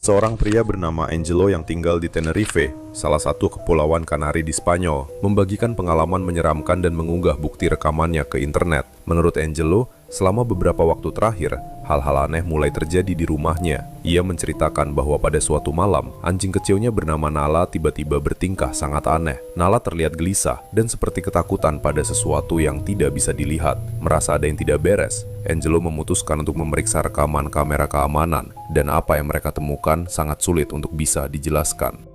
Seorang pria bernama Angelo yang tinggal di Tenerife, salah satu kepulauan Kanari di Spanyol, membagikan pengalaman menyeramkan dan mengunggah bukti rekamannya ke internet. Menurut Angelo, selama beberapa waktu terakhir, hal-hal aneh mulai terjadi di rumahnya. Ia menceritakan bahwa pada suatu malam, anjing kecilnya bernama Nala tiba-tiba bertingkah sangat aneh. Nala terlihat gelisah dan seperti ketakutan pada sesuatu yang tidak bisa dilihat. Merasa ada yang tidak beres, Angelo memutuskan untuk memeriksa rekaman kamera keamanan, dan apa yang mereka temukan sangat sulit untuk bisa dijelaskan.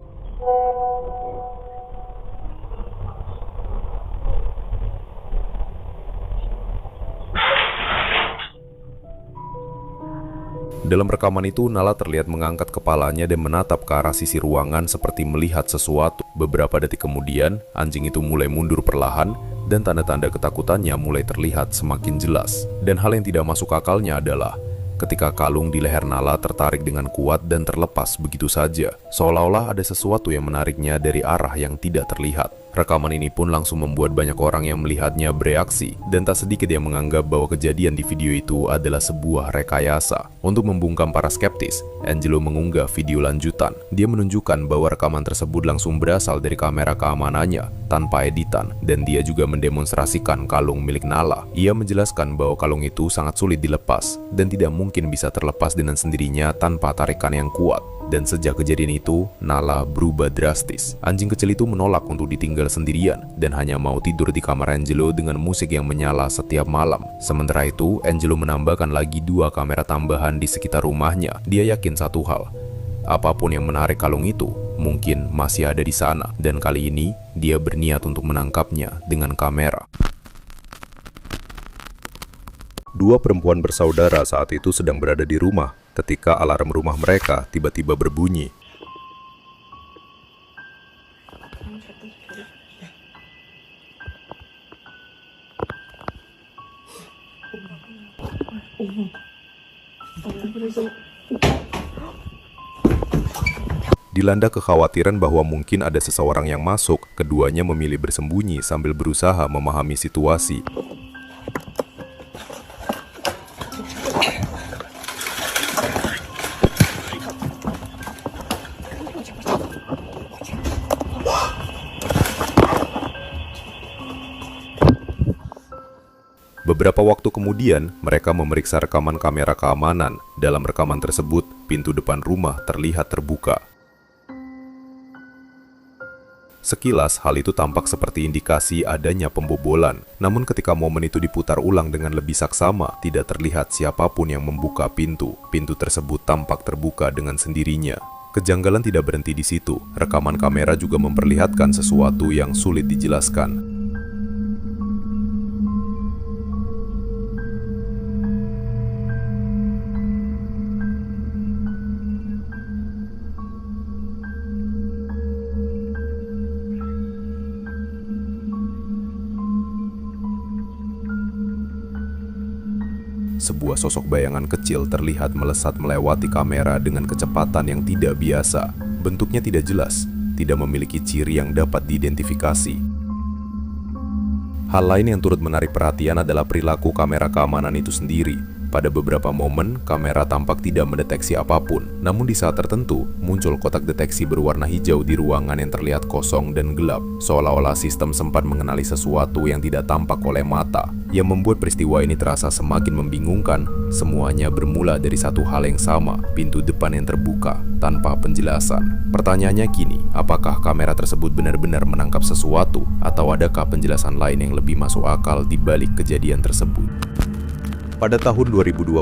Dalam rekaman itu, Nala terlihat mengangkat kepalanya dan menatap ke arah sisi ruangan seperti melihat sesuatu. Beberapa detik kemudian, anjing itu mulai mundur perlahan, dan tanda-tanda ketakutannya mulai terlihat semakin jelas. Dan hal yang tidak masuk akalnya adalah ketika kalung di leher Nala tertarik dengan kuat dan terlepas begitu saja, seolah-olah ada sesuatu yang menariknya dari arah yang tidak terlihat. Rekaman ini pun langsung membuat banyak orang yang melihatnya bereaksi, dan tak sedikit yang menganggap bahwa kejadian di video itu adalah sebuah rekayasa. Untuk membungkam para skeptis, Angelo mengunggah video lanjutan. Dia menunjukkan bahwa rekaman tersebut langsung berasal dari kamera keamanannya, tanpa editan, dan dia juga mendemonstrasikan kalung milik Nala. Ia menjelaskan bahwa kalung itu sangat sulit dilepas, dan tidak mungkin bisa terlepas dengan sendirinya tanpa tarikan yang kuat. Dan sejak kejadian itu, Nala berubah drastis. Anjing kecil itu menolak untuk ditinggal sendirian dan hanya mau tidur di kamar Angelo dengan musik yang menyala setiap malam. Sementara itu, Angelo menambahkan lagi 2 kamera tambahan di sekitar rumahnya. Dia yakin satu hal, apapun yang menarik kalung itu mungkin masih ada di sana, dan kali ini dia berniat untuk menangkapnya dengan kamera. 2 perempuan bersaudara saat itu sedang berada di rumah ketika alarm rumah mereka tiba-tiba berbunyi. Dilanda kekhawatiran bahwa mungkin ada seseorang yang masuk, keduanya memilih bersembunyi sambil berusaha memahami situasi. Beberapa waktu kemudian, mereka memeriksa rekaman kamera keamanan. Dalam rekaman tersebut, pintu depan rumah terlihat terbuka. Sekilas, hal itu tampak seperti indikasi adanya pembobolan. Namun ketika momen itu diputar ulang dengan lebih saksama, tidak terlihat siapapun yang membuka pintu. Pintu tersebut tampak terbuka dengan sendirinya. Kejanggalan tidak berhenti di situ. Rekaman kamera juga memperlihatkan sesuatu yang sulit dijelaskan. Sebuah sosok bayangan kecil terlihat melesat melewati kamera dengan kecepatan yang tidak biasa. Bentuknya tidak jelas, tidak memiliki ciri yang dapat diidentifikasi. Hal lain yang turut menarik perhatian adalah perilaku kamera keamanan itu sendiri. Pada beberapa momen, kamera tampak tidak mendeteksi apapun. Namun di saat tertentu, muncul kotak deteksi berwarna hijau di ruangan yang terlihat kosong dan gelap. Seolah-olah sistem sempat mengenali sesuatu yang tidak tampak oleh mata. Yang membuat peristiwa ini terasa semakin membingungkan, semuanya bermula dari satu hal yang sama, pintu depan yang terbuka, tanpa penjelasan. Pertanyaannya kini, apakah kamera tersebut benar-benar menangkap sesuatu, atau adakah penjelasan lain yang lebih masuk akal di balik kejadian tersebut? Pada tahun 2020,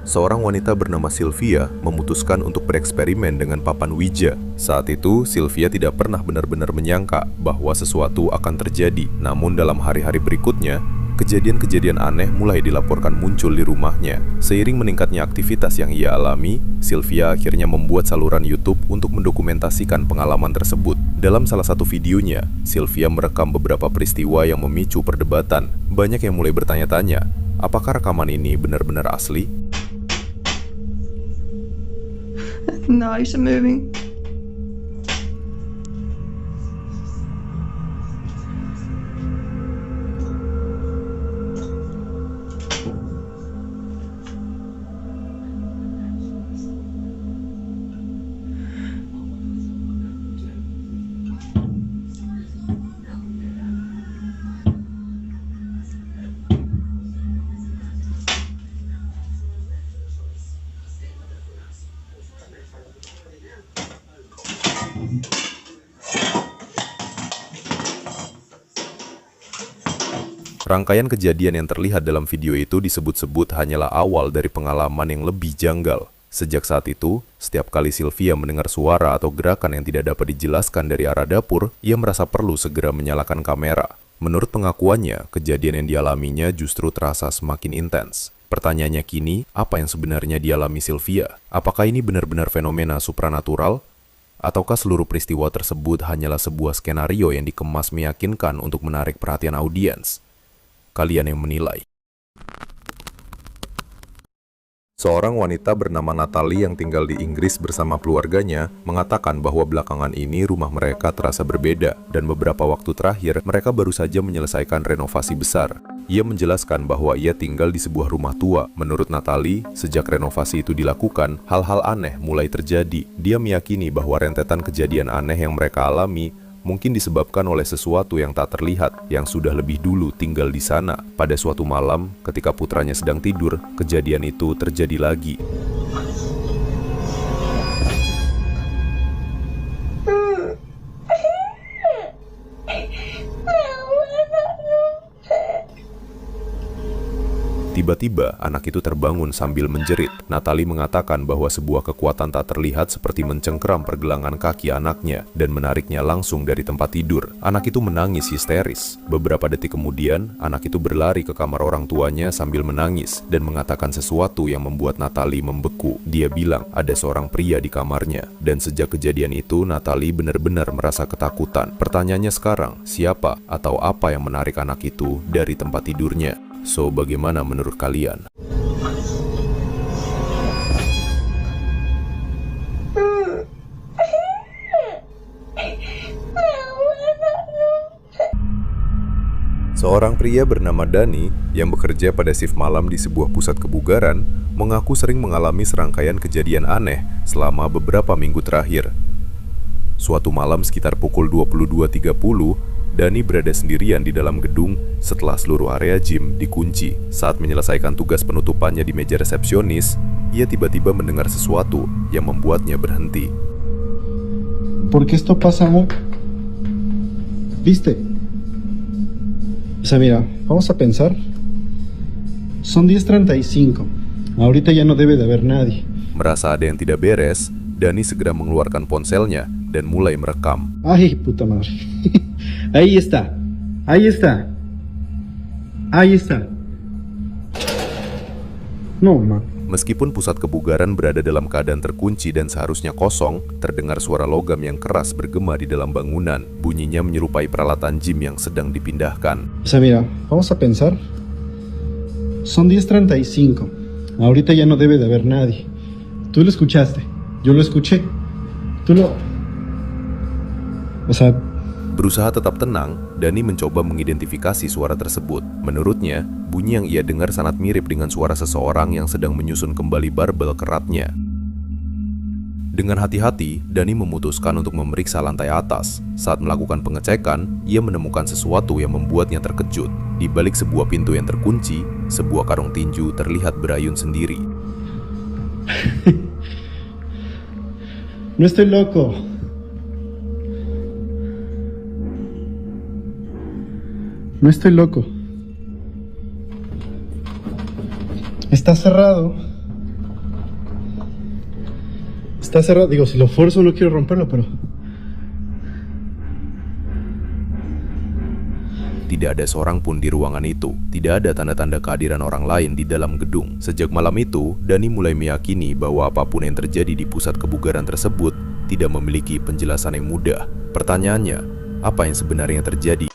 seorang wanita bernama Sylvia memutuskan untuk bereksperimen dengan papan Ouija. Saat itu, Sylvia tidak pernah benar-benar menyangka bahwa sesuatu akan terjadi. Namun dalam hari-hari berikutnya, kejadian-kejadian aneh mulai dilaporkan muncul di rumahnya. Seiring meningkatnya aktivitas yang ia alami, Sylvia akhirnya membuat saluran YouTube untuk mendokumentasikan pengalaman tersebut. Dalam salah satu videonya, Sylvia merekam beberapa peristiwa yang memicu perdebatan. Banyak yang mulai bertanya-tanya, apakah rekaman ini benar-benar asli? No, it's moving. Rangkaian kejadian yang terlihat dalam video itu disebut-sebut hanyalah awal dari pengalaman yang lebih janggal. Sejak saat itu, setiap kali Sylvia mendengar suara atau gerakan yang tidak dapat dijelaskan dari arah dapur, ia merasa perlu segera menyalakan kamera. Menurut pengakuannya, kejadian yang dialaminya justru terasa semakin intens. Pertanyaannya kini, apa yang sebenarnya dialami Sylvia? Apakah ini benar-benar fenomena supranatural? Ataukah seluruh peristiwa tersebut hanyalah sebuah skenario yang dikemas meyakinkan untuk menarik perhatian audiens? Kalian yang menilai. Seorang wanita bernama Natalie yang tinggal di Inggris bersama keluarganya mengatakan bahwa belakangan ini rumah mereka terasa berbeda dan beberapa waktu terakhir mereka baru saja menyelesaikan renovasi besar. Ia menjelaskan bahwa ia tinggal di sebuah rumah tua. Menurut Natalie, sejak renovasi itu dilakukan, hal-hal aneh mulai terjadi. Dia meyakini bahwa rentetan kejadian aneh yang mereka alami mungkin disebabkan oleh sesuatu yang tak terlihat yang sudah lebih dulu tinggal di sana. Pada suatu malam, ketika putranya sedang tidur, kejadian itu terjadi lagi. Tiba-tiba, anak itu terbangun sambil menjerit. Natalie mengatakan bahwa sebuah kekuatan tak terlihat seperti mencengkeram pergelangan kaki anaknya dan menariknya langsung dari tempat tidur. Anak itu menangis histeris. Beberapa detik kemudian, anak itu berlari ke kamar orang tuanya sambil menangis dan mengatakan sesuatu yang membuat Natalie membeku. Dia bilang ada seorang pria di kamarnya. Dan sejak kejadian itu, Natalie benar-benar merasa ketakutan. Pertanyaannya sekarang, siapa atau apa yang menarik anak itu dari tempat tidurnya? So, bagaimana menurut kalian? Seorang pria bernama Dani yang bekerja pada shift malam di sebuah pusat kebugaran mengaku sering mengalami serangkaian kejadian aneh selama beberapa minggu terakhir. Suatu malam sekitar pukul 22.30, Dani berada sendirian di dalam gedung setelah seluruh area gym dikunci. Saat menyelesaikan tugas penutupannya di meja resepsionis, ia tiba-tiba mendengar sesuatu yang membuatnya berhenti. ¿Por qué esto pasa, amor? ¿Viste? O sea, mira, vamos a pensar. Son 10:35. Ahorita ya no debe de haber nadie. Merasa ada yang tidak beres, Dani segera mengeluarkan ponselnya dan mulai merekam. Ay, puta madre. Ahí está. Ahí está. Ahí está. No, ma. Meskipun pusat kebugaran berada dalam keadaan terkunci dan seharusnya kosong, terdengar suara logam yang keras bergema di dalam bangunan. Bunyinya menyerupai peralatan gym yang sedang dipindahkan. O sea, mira, vamos a pensar. Son 10:35. Ahorita ya no debe de haber nadie. Tú lo escuchaste. Yo lo escuché. Tú lo... O sea... Berusaha tetap tenang, Dani mencoba mengidentifikasi suara tersebut. Menurutnya, bunyi yang ia dengar sangat mirip dengan suara seseorang yang sedang menyusun kembali barbel keratnya. Dengan hati-hati, Dani memutuskan untuk memeriksa lantai atas. Saat melakukan pengecekan, ia menemukan sesuatu yang membuatnya terkejut. Di balik sebuah pintu yang terkunci, sebuah karung tinju terlihat berayun sendiri. No estoy loco. No estoy loco. Está cerrado. Está cerrado. Digo, si lo fuerzo no quiero romperlo, pero... Tidak ada seorang pun di ruangan itu. Tidak ada tanda-tanda kehadiran orang lain di dalam gedung. Sejak malam itu, Dani mulai meyakini bahwa apapun yang terjadi di pusat kebugaran tersebut tidak memiliki penjelasan yang mudah. Pertanyaannya, apa yang sebenarnya terjadi?